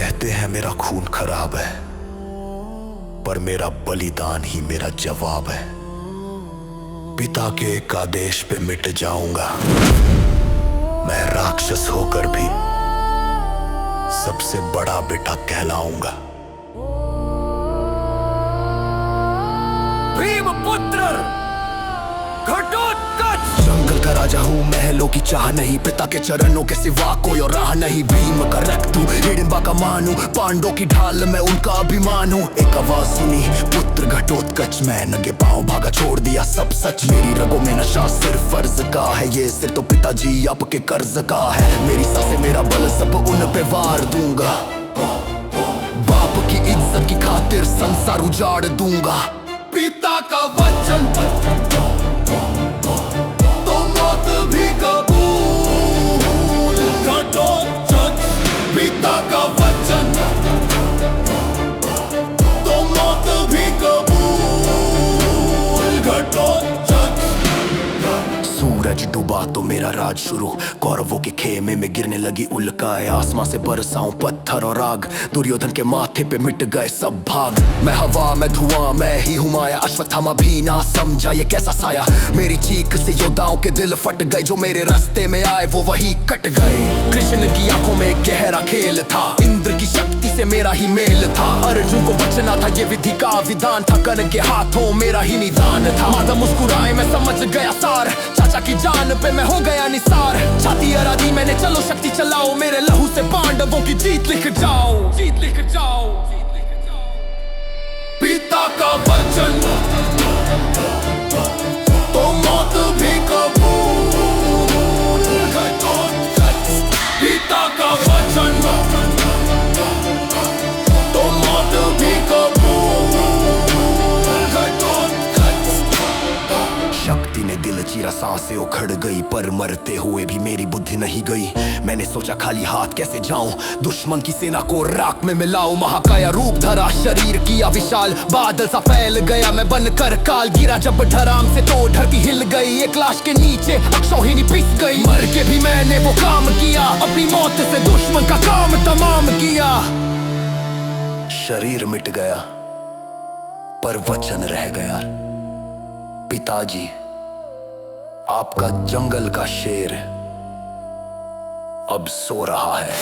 कहते हैं मेरा खून खराब है, पर मेरा बलिदान ही मेरा जवाब है। पिता के एक आदेश पे मिट जाऊंगा मैं, राक्षस होकर भी सबसे बड़ा बेटा कहलाऊंगा। भीम पुत्र घटोत्कच। जंगल का राजा हूँ, महलों की चाह नहीं, पिता के चरणों के सिवा कोई और राह नहीं। भीम का रक्त हूँ, हिडिंबा का मान हूँ, पांडवों की ढाल मैं उनका अभिमान हूँ। एक आवाज सुनी, पुत्र घटोत्कच, मैं नंगे पांव भागा, छोड़ दिया सब सच। मेरी रगों में नशा सिर्फ फर्ज का है, ये सिर तो पिताजी आपके कर्ज का है। मेरी सांसें मेरा बल सब उन पे वार दूंगा, बाप की इज्जत की खातिर संसार उजाड़ दूंगा। पिता का वचन तो मौत भी कबूल। घटोत्कच, पिता का वचन तो मौत भी कबूल। घटोत्कच। सूरज डूबा तो मेरा राज शुरू, कौरवों के खेमे में गिरने लगी उल्काएं। आसमां से बरसाऊं पत्थर और आग, दुर्योधन के माथे पे मिट गए सब भाग। मैं हवा में धुआं, मैं ही हूँ माया, अश्वत्थामा भी ना समझा ये कैसा साया। मेरी चीख से योद्धाओं के दिल फट गए, जो मेरे रास्ते में आए वो वही कट गए। कृष्ण की आंखों में गहरा खेल था, इंद्र की शक्ति से मेरा ही मेल था। अर्जुन को बचना था, ये विधि का विधान था, कर्ण के हाथों मेरा ही निदान था। माता मुस्कुराए, मैं समझ गया सार, चाचा की जान पे मैं हो गया निसार। छाती अरा दी मैंने, चलो शक्ति चलाओ, मेरे लहू से पांडवों की जीत लिख जाओ, जीत लिख जाओ। पिता का वचन तो मौत भी कबूल। घटोत्कच, पिता का वचन तो मौत भी कबूल। घटोत्कच। शक्ति ने दिल चीरा, सांसें उखड़ गई, पर मरते हुए भी मेरी बुद्धि नहीं गई। मैंने सोचा खाली हाथ कैसे जाऊं, दुश्मन की सेना को राख में मिलाऊं। महाकाया रूप धरा, शरीर किया विशाल, बादल सा फैल गया मैं बनकर काल। गिरा जब धराम से तो धरती हिल गई, एक लाश के नीचे अक्षौहिणी पिस गई। मर के भी मैंने वो काम किया, अपनी मौत से दुश्मन का काम तमाम किया। शरीर मिट गया पर वचन रह गया। पिताजी, आपका जंगल का शेर अब सो रहा है।